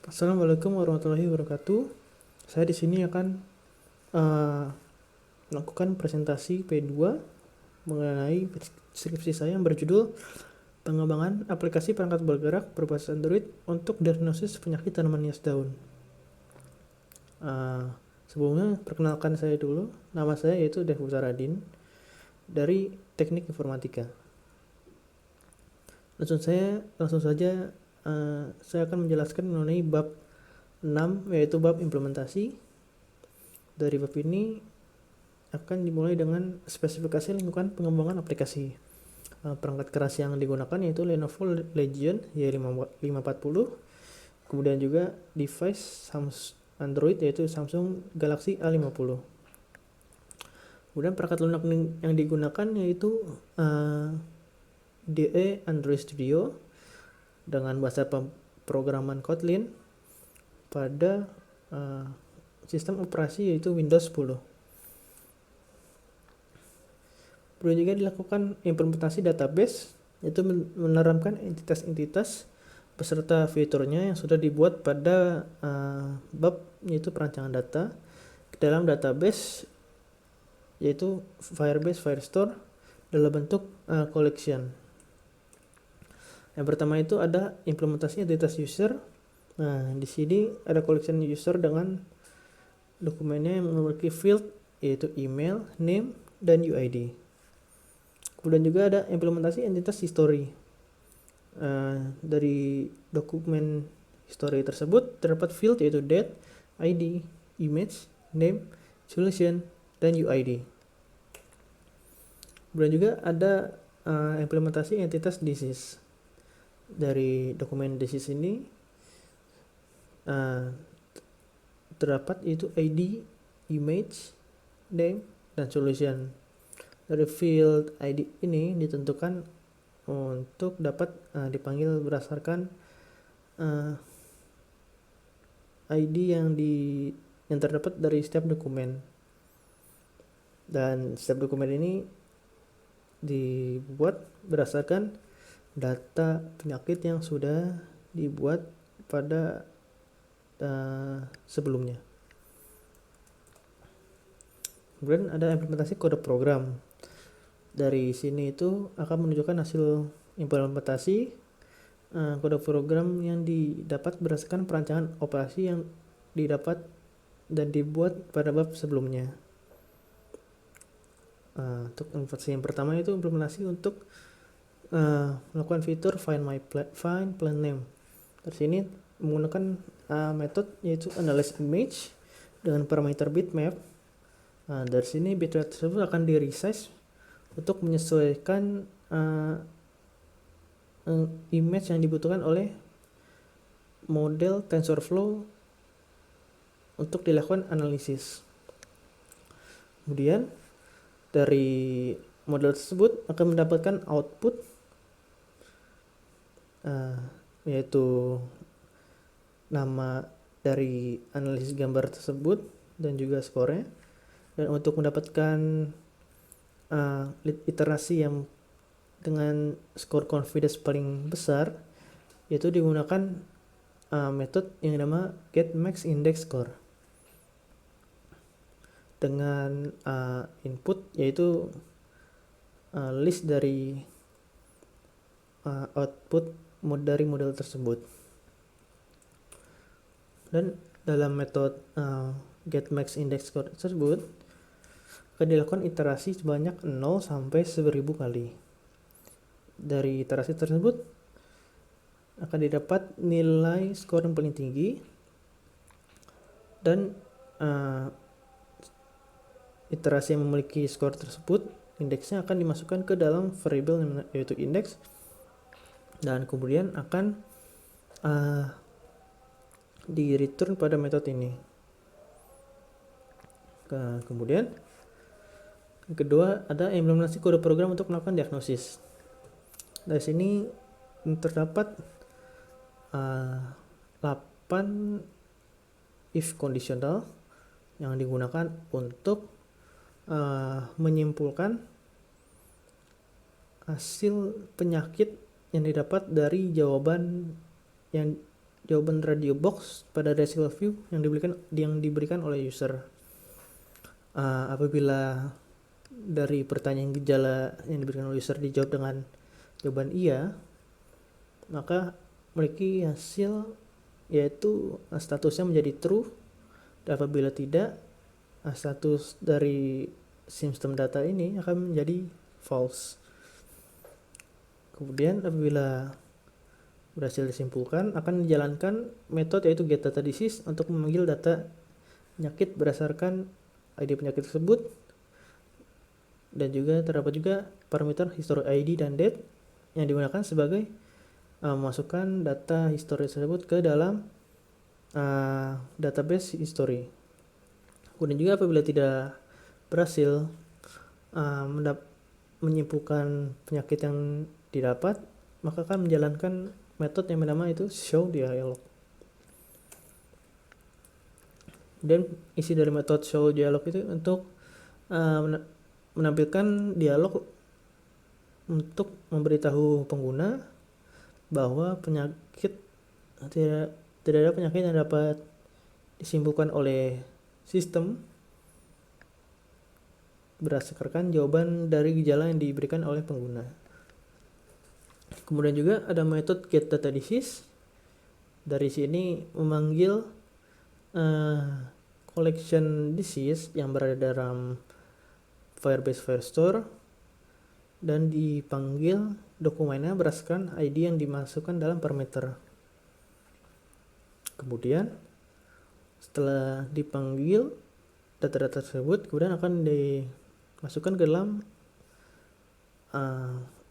Assalamualaikum warahmatullahi wabarakatuh. Saya di sini akan melakukan presentasi P2 mengenai skripsi saya yang berjudul Pengembangan Aplikasi Perangkat Bergerak berbasis Android untuk Diagnosis Penyakit Tanaman Hias Daun. Sebelumnya perkenalkan saya dulu. Nama saya yaitu Dev Utaradin dari Teknik Informatika. Langsung saja saya akan menjelaskan mengenai bab 6 yaitu bab implementasi. Dari bab ini akan dimulai dengan spesifikasi lingkungan pengembangan aplikasi. Perangkat keras yang digunakan yaitu Lenovo Legion Y540, kemudian juga device Android yaitu Samsung Galaxy A50. Kemudian perangkat lunak yang digunakan yaitu IDE Android Studio dengan bahasa pemrograman Kotlin pada sistem operasi yaitu Windows 10. Perlu juga dilakukan implementasi database, yaitu menerapkan entitas-entitas beserta fiturnya yang sudah dibuat pada bab yaitu perancangan data ke dalam database yaitu Firebase Firestore dalam bentuk collection. Yang pertama itu ada implementasi entitas user. Nah, di sini ada collection user dengan dokumennya yang memiliki field yaitu email, name, dan UID. Kemudian juga ada implementasi entitas history. Dari dokumen history tersebut terdapat field yaitu date, ID, image, name, solution, dan UID. Kemudian juga ada implementasi entitas disease. Dari dokumen disease ini terdapat yaitu ID, image, name, dan solution. Dari field ID ini ditentukan untuk dapat dipanggil berdasarkan ID yang terdapat dari setiap dokumen. Dan setiap dokumen ini dibuat berdasarkan data penyakit yang sudah dibuat pada sebelumnya. Kemudian ada implementasi kode program. Dari sini itu akan menunjukkan hasil implementasi kode program yang didapat berdasarkan perancangan operasi yang didapat dan dibuat pada bab sebelumnya. Untuk implementasi yang pertama itu implementasi untuk melakukan fitur find plan name. Dari sini menggunakan metode yaitu analyze image dengan parameter bitmap. Dari sini bitmap tersebut akan di resize untuk menyesuaikan image yang dibutuhkan oleh model TensorFlow untuk dilakukan analisis. Kemudian dari model tersebut akan mendapatkan output yaitu nama dari analisis gambar tersebut dan juga skornya. Dan untuk mendapatkan iterasi yang dengan skor confidence paling besar yaitu digunakan metode yang nama getMaxIndexScore dengan input yaitu list dari output dari model tersebut. Dan dalam metode getMaxIndexScore tersebut akan dilakukan iterasi sebanyak 0 sampai 1000 kali. Dari iterasi tersebut akan didapat nilai skor yang paling tinggi dan iterasi yang memiliki skor tersebut indeksnya akan dimasukkan ke dalam variable yaitu indeks dan kemudian akan di return pada metode ini. Kemudian yang kedua ada implementasi kode program untuk melakukan diagnosis. Dari sini terdapat 8 if conditional yang digunakan untuk menyimpulkan hasil penyakit yang didapat dari jawaban yang jawaban radio box pada result view yang diberikan oleh user. Apabila dari pertanyaan gejala yang diberikan oleh user dijawab dengan jawaban iya, maka memiliki hasil yaitu statusnya menjadi true, dan apabila tidak, status dari sistem data ini akan menjadi false. Kemudian apabila berhasil disimpulkan, akan dijalankan metode yaitu getDataDisease untuk memanggil data penyakit berdasarkan ID penyakit tersebut, dan juga terdapat juga parameter history ID dan date yang digunakan sebagai memasukkan data history tersebut ke dalam database history. Kemudian juga apabila tidak berhasil menyimpulkan penyakit yang didapat, maka akan menjalankan metode yang bernama itu show dialog. Dan isi dari metode show dialog itu untuk menampilkan dialog untuk memberitahu pengguna bahwa tidak ada penyakit yang dapat disimpulkan oleh sistem berdasarkan jawaban dari gejala yang diberikan oleh pengguna. Kemudian juga ada metode getDataDisease. Dari sini memanggil collection disease yang berada dalam Firebase Firestore dan dipanggil dokumennya berdasarkan ID yang dimasukkan dalam parameter. Kemudian setelah dipanggil data-data tersebut, kemudian akan dimasukkan ke dalam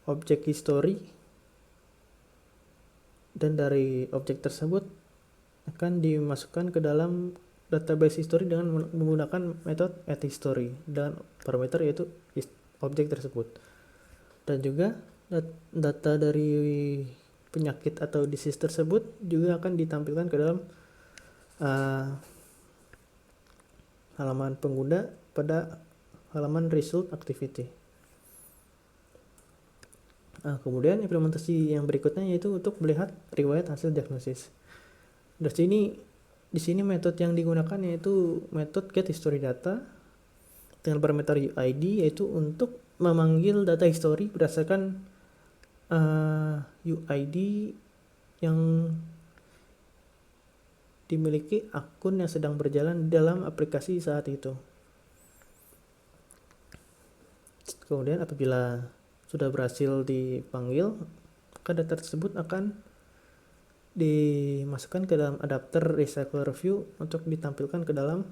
objek history, dan dari objek tersebut akan dimasukkan ke dalam database history dengan menggunakan metode addHistory dan parameter yaitu objek tersebut. Dan juga data dari penyakit atau disease tersebut juga akan ditampilkan ke dalam halaman pengguna pada halaman result activity. Kemudian implementasi yang berikutnya yaitu untuk melihat riwayat hasil diagnosis. Di sini metode yang digunakan yaitu metode getHistoryData dengan parameter UID, yaitu untuk memanggil data history berdasarkan UID yang dimiliki akun yang sedang berjalan dalam aplikasi saat itu. Kemudian apabila sudah berhasil dipanggil, maka data tersebut akan dimasukkan ke dalam adapter recycle review untuk ditampilkan ke dalam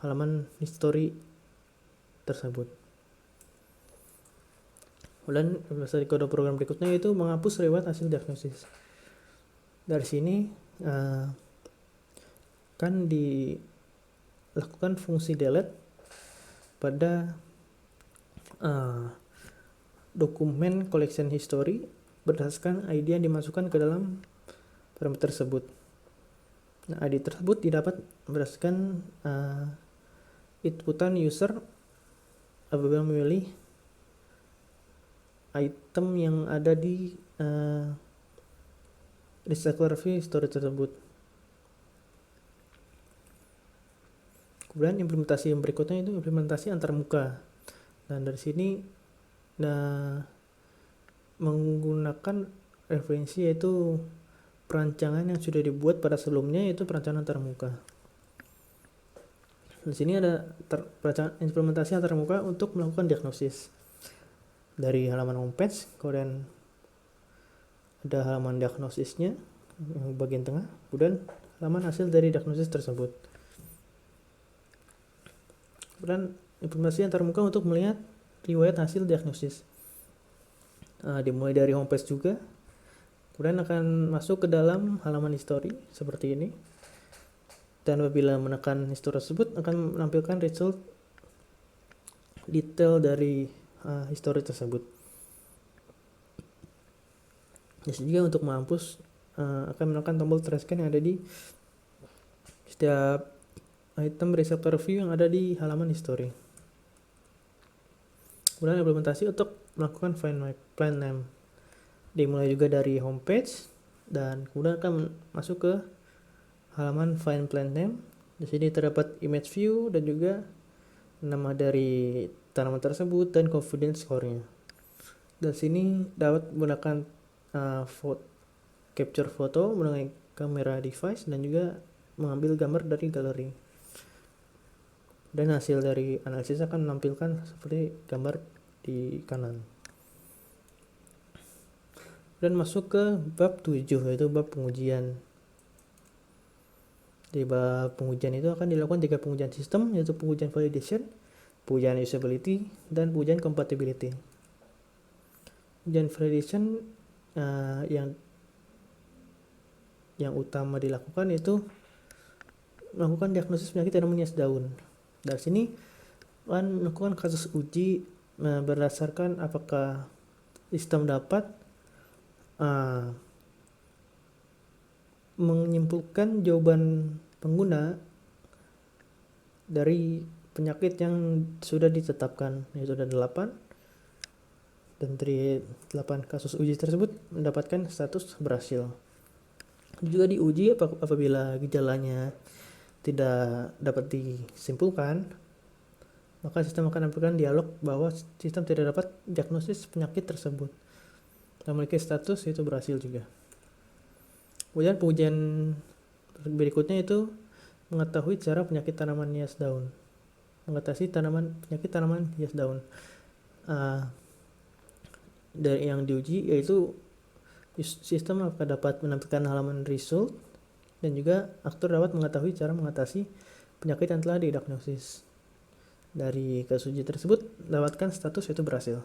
halaman history tersebut. Kemudian implementasi kode program berikutnya yaitu menghapus riwayat hasil diagnosis. Dari sini akan dilakukan fungsi delete pada dokumen collection history berdasarkan ID yang dimasukkan ke dalam parameter tersebut. Nah, ID tersebut didapat berdasarkan inputan user apabila memilih item yang ada di recycle review history tersebut. Kemudian implementasi yang berikutnya itu implementasi antarmuka. Dan dari sini menggunakan referensi yaitu perancangan yang sudah dibuat pada sebelumnya, yaitu perancangan antarmuka. Di sini ada implementasi antarmuka untuk melakukan diagnosis. Dari halaman homepage, kemudian ada halaman diagnosisnya yang bagian tengah, kemudian halaman hasil dari diagnosis tersebut. Kemudian implementasi antarmuka untuk melihat riwayat hasil diagnosis. Dimulai dari homepage juga, kemudian akan masuk ke dalam halaman history seperti ini, dan apabila menekan history tersebut akan menampilkan result detail dari history tersebut. Jadi juga untuk menghapus akan menekan tombol trash can yang ada di setiap item receptor review yang ada di halaman history. Kemudian implementasi untuk melakukan find my plan name, dimulai juga dari homepage, dan kemudian akan masuk ke halaman find plant name. Di sini terdapat image view dan juga nama dari tanaman tersebut dan confidence score-nya. Dan sini dapat menggunakan capture foto menggunakan kamera device dan juga mengambil gambar dari galeri. Dan hasil dari analisis akan menampilkan seperti gambar di kanan. Dan masuk ke bab 7, yaitu bab pengujian. Di bab pengujian itu akan dilakukan 3 pengujian sistem, yaitu pengujian validation, pengujian usability, dan pengujian compatibility. Pengujian validation yang utama dilakukan itu melakukan diagnosis penyakit tanaman hias daun. Dari sini akan melakukan kasus uji berdasarkan apakah sistem dapat menyimpulkan jawaban pengguna dari penyakit yang sudah ditetapkan, yaitu ada 8, dan dari 8 kasus uji tersebut mendapatkan status berhasil. Juga diuji apabila gejalanya tidak dapat disimpulkan, maka sistem akan menampilkan dialog bahwa sistem tidak dapat diagnosis penyakit tersebut. Memiliki status itu berhasil juga. Kemudian pengujian berikutnya itu mengetahui cara penyakit tanaman hias daun. Mengatasi penyakit tanaman hias daun. Dari yang diuji yaitu sistem akan dapat menampilkan halaman result dan juga aktor dapat mengetahui cara mengatasi penyakit yang telah didiagnosis. Dari kasus uji tersebut dapatkan status itu berhasil.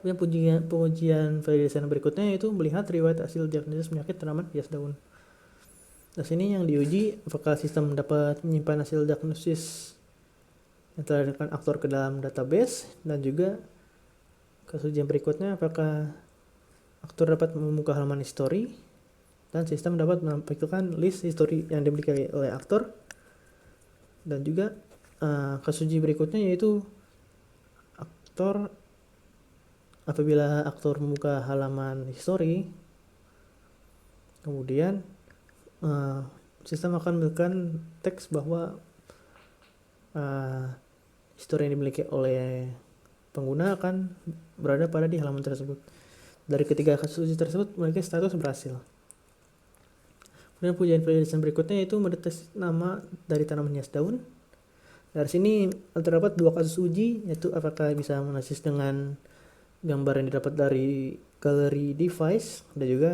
Kemudian pengujian validation berikutnya yaitu melihat riwayat hasil diagnosis penyakit tanaman hias daun. Di sini yang diuji apakah sistem dapat menyimpan hasil diagnosis yang telah dilakukan aktor ke dalam database, dan juga kasus ujian berikutnya apakah aktor dapat membuka halaman history dan sistem dapat menampilkan list history yang dimiliki oleh aktor. Dan juga kasus uji berikutnya yaitu apabila aktor membuka halaman history, kemudian sistem akan memberikan teks bahwa history yang dimiliki oleh pengguna akan berada pada di halaman tersebut. Dari ketiga kasus uji tersebut memiliki status berhasil. Kemudian pengujian validation berikutnya yaitu mendeteksi nama dari tanaman hias daun. Dari sini terdapat 2 kasus uji, yaitu apakah bisa menganalisis dengan gambar yang didapat dari galeri device dan juga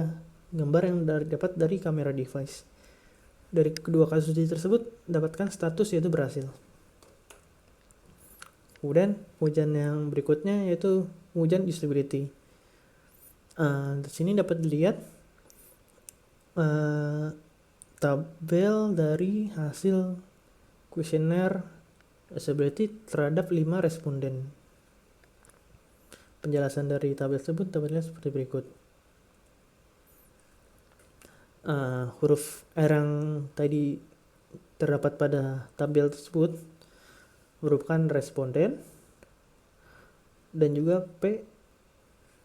gambar yang dapat dari kamera device. Dari kedua kasus uji tersebut dapatkan status yaitu berhasil. Kemudian pengujian yang berikutnya yaitu pengujian usability. Di sini dapat dilihat tabel dari hasil kuesioner usability terhadap 5 responden. Penjelasan dari tabel tersebut dapat dilihat seperti berikut. Huruf R yang tadi terdapat pada tabel tersebut merupakan responden, dan juga P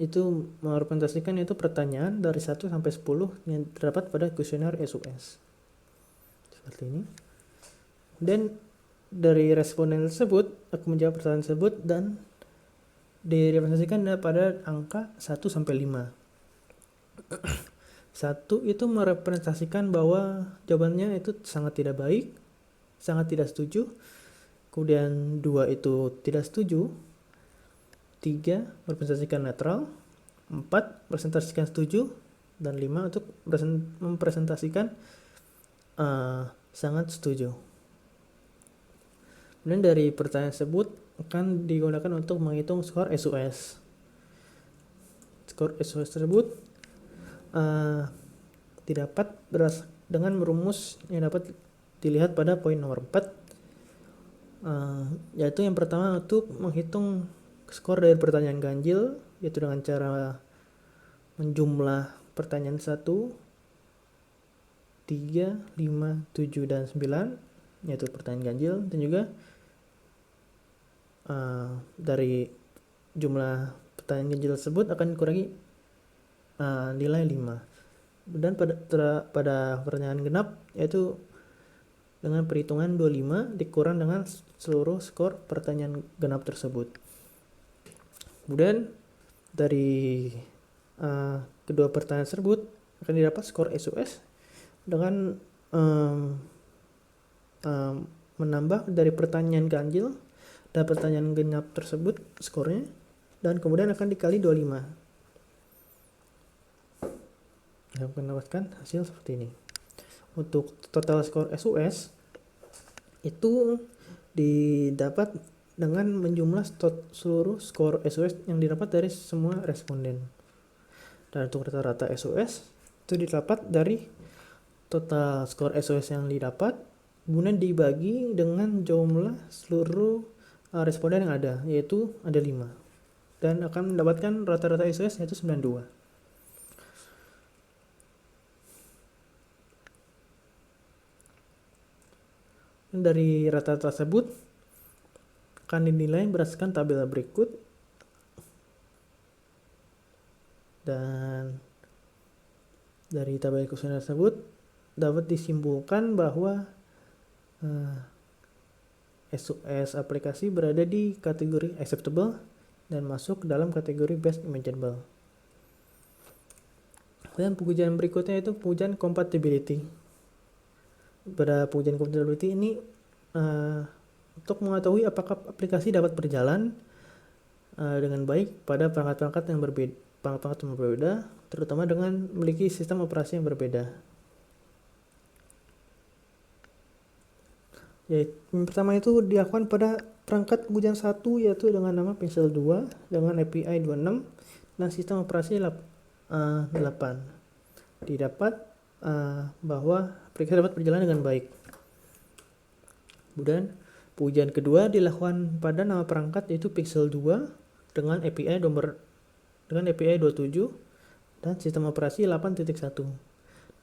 itu merepresentasikan itu pertanyaan dari 1 sampai 10 yang terdapat pada kuesioner SUS. Seperti ini. Dan dari responden tersebut akan menjawab pertanyaan tersebut dan direpresentasikan pada angka 1 sampai 5. 1 itu merepresentasikan bahwa jawabannya itu sangat tidak baik, sangat tidak setuju. Kemudian 2 itu tidak setuju. 3 merepresentasikan netral. 4 merepresentasikan setuju. Dan 5 untuk mempresentasikan sangat setuju. Kemudian dari pertanyaan tersebut akan digunakan untuk menghitung skor SUS. Skor SUS tersebut didapat dengan merumus yang dapat dilihat pada poin nomor 4, yaitu yang pertama untuk menghitung skor dari pertanyaan ganjil, yaitu dengan cara menjumlah pertanyaan 1, 3, 5, 7, dan 9, yaitu pertanyaan ganjil, dan juga dari jumlah pertanyaan ganjil tersebut akan dikurangi nilai 5. Dan pada pertanyaan genap yaitu dengan perhitungan 25 dikurang dengan seluruh skor pertanyaan genap tersebut. Kemudian dari kedua pertanyaan tersebut akan didapat skor SOS dengan menambah dari pertanyaan ganjil dan pertanyaan genap tersebut skornya, dan kemudian akan dikali 25. Saya akan mendapatkan hasil seperti ini. Untuk total skor SOS itu didapat dengan menjumlah seluruh skor SOS yang didapat dari semua responden. Dan untuk rata-rata SOS itu didapat dari total skor SOS yang didapat kemudian dibagi dengan jumlah seluruh responden yang ada, yaitu ada 5, dan akan mendapatkan rata-rata SOS yaitu 92. Dari rata-rata tersebut akan dinilai berdasarkan tabel berikut, dan dari tabel kuesioner tersebut dapat disimpulkan bahwa SOS aplikasi berada di kategori acceptable dan masuk dalam kategori best imaginable. Dan pengujian berikutnya itu pengujian compatibility. Pada pengujian compatibility ini untuk mengetahui apakah aplikasi dapat berjalan dengan baik pada perangkat-perangkat yang berbeda, terutama dengan memiliki sistem operasi yang berbeda. Yang pertama itu dilakukan pada perangkat pengujian 1 yaitu dengan nama Pencil 2 dengan API 26 dan sistem operasi 8. Didapat bahwa aplikasi dapat berjalan dengan baik. Kemudian pengujian kedua dilakukan pada nama perangkat yaitu Pixel 2 dengan API 27 dan sistem operasi 8.1.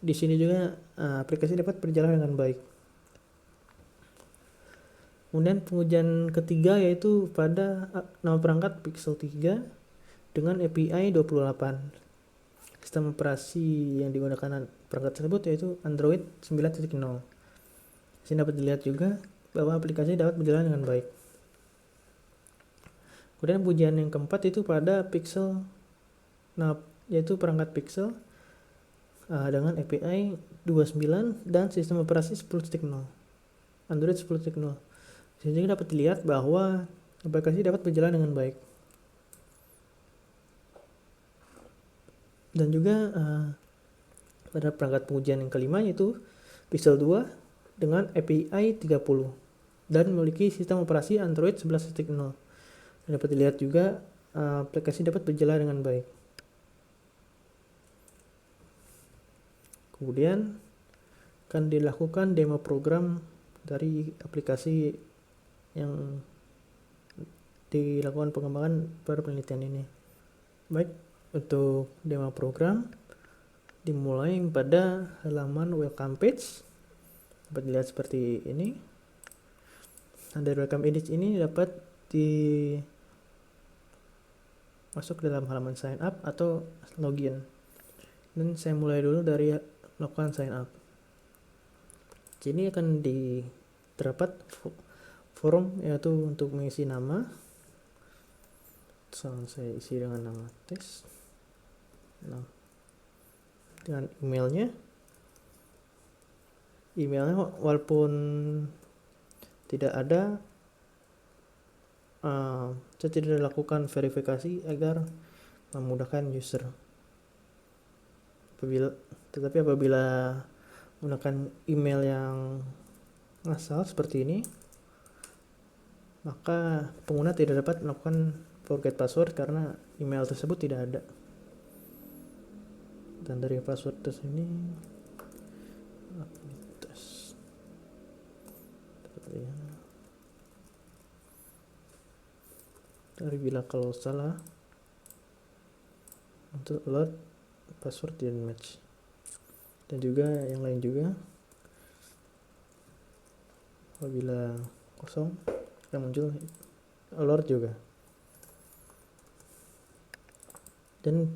Di sini juga aplikasi dapat berjalan dengan baik. Kemudian pengujian ketiga yaitu pada nama perangkat Pixel 3 dengan API 28. Sistem operasi yang digunakan perangkat tersebut yaitu Android 9.0. Sini dapat dilihat juga bahwa aplikasi dapat berjalan dengan baik. Kemudian pengujian yang keempat itu pada Pixel, yaitu perangkat Pixel dengan API 29 dan sistem operasi 10.0, Android 10.0. Sini juga dapat dilihat bahwa aplikasi dapat berjalan dengan baik. Dan juga pada perangkat pengujian yang kelima yaitu Pixel 2 dengan API 30 dan memiliki sistem operasi Android 11.0. Dan dapat dilihat juga aplikasi dapat berjalan dengan baik. Kemudian akan dilakukan demo program dari aplikasi yang dilakukan pengembangan pada penelitian ini. Baik, untuk demo program dimulai pada halaman welcome page. Dapat dilihat seperti ini. Nah, dari welcome page ini dapat masuk dalam halaman sign up atau login. Dan saya mulai dulu dari melakukan sign up. Sini akan terdapat form yaitu untuk mengisi nama. Saya isi dengan nama tes. Nah, dengan emailnya walaupun tidak ada, saya tidak lakukan verifikasi agar memudahkan user. Tetapi apabila menggunakan email yang asal seperti ini, maka pengguna tidak dapat melakukan forget password karena email tersebut tidak ada. Dan dari password tes ini dari bila kalau salah untuk alert password didn't match, dan juga yang lain juga apabila kosong yang muncul alert juga. Dan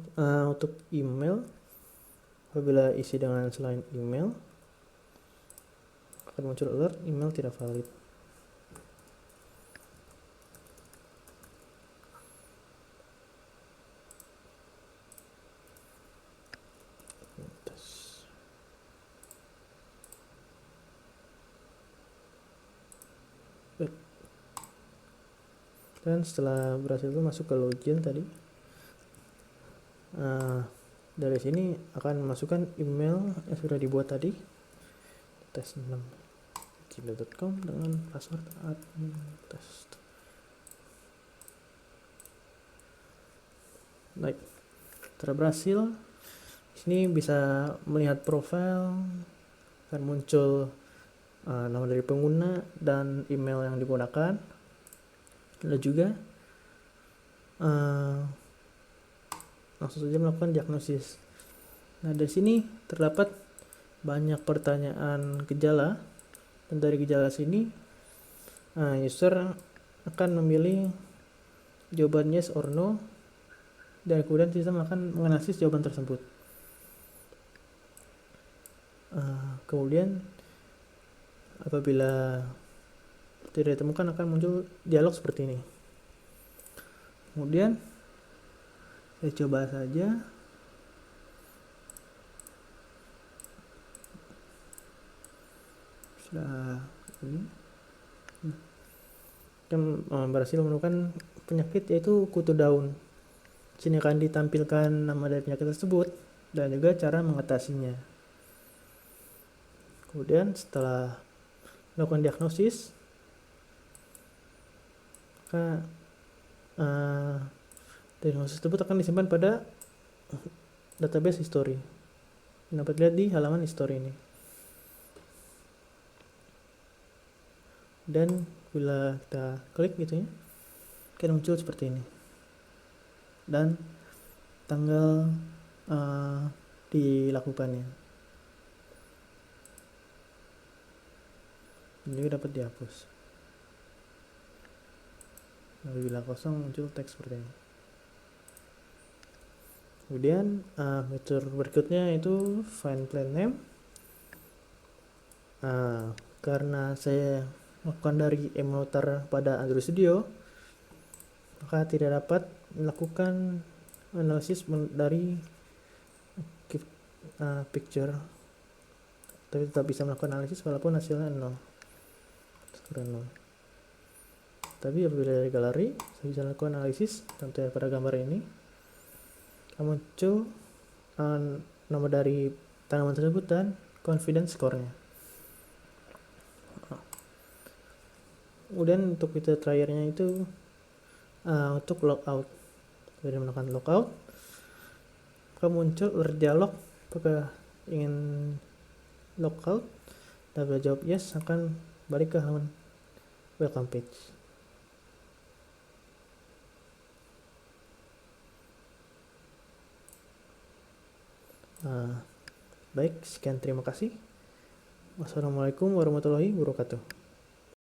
untuk email Apabila isi dengan selain email, akan muncul alert email tidak valid. Dan setelah berhasil itu masuk ke login tadi, dari sini akan masukkan email yang sudah dibuat tadi, tes6gmail.com dengan password admin test. Baik, setelah berhasil, sini bisa melihat profil, akan muncul nama dari pengguna dan email yang digunakan. Lalu juga langsung saja melakukan diagnosis. Nah, dari sini terdapat banyak pertanyaan gejala, dan dari gejala sini user akan memilih jawaban yes or no, dan kemudian sistem akan menganalisis jawaban tersebut. Kemudian apabila tidak ditemukan akan muncul dialog seperti ini. Kemudian saya coba saja. Sudah ini kan berhasil menemukan penyakit yaitu kutu daun. Sini akan ditampilkan nama dari penyakit tersebut dan juga cara mengatasinya. Kemudian setelah melakukan diagnosis, maka diagnosis tersebut akan disimpan pada database history. Dapat lihat di halaman history ini. Dan bila kita klik gitu ya, akan muncul seperti ini. Dan tanggal dilakukannya. Ini juga dapat dihapus. Lalu bila kosong muncul teks seperti ini. Kemudian fitur berikutnya itu find plan name. Karena saya melakukan dari emulator pada Android Studio, maka tidak dapat melakukan analisis dari picture, tapi tetap bisa melakukan analisis walaupun hasilnya 0. Tapi apabila dari galeri, saya bisa melakukan analisis sampai pada gambar ini akan muncul nama dari tanaman tersebut dan confidence score-nya. Kemudian untuk fitur terakhirnya itu untuk logout. Jadi menekan logout, akan muncul alert dialog apakah ingin logout. Dan bila jawab yes, akan balik ke halaman welcome page. Baik, sekian, terima kasih. Wassalamualaikum warahmatullahi wabarakatuh.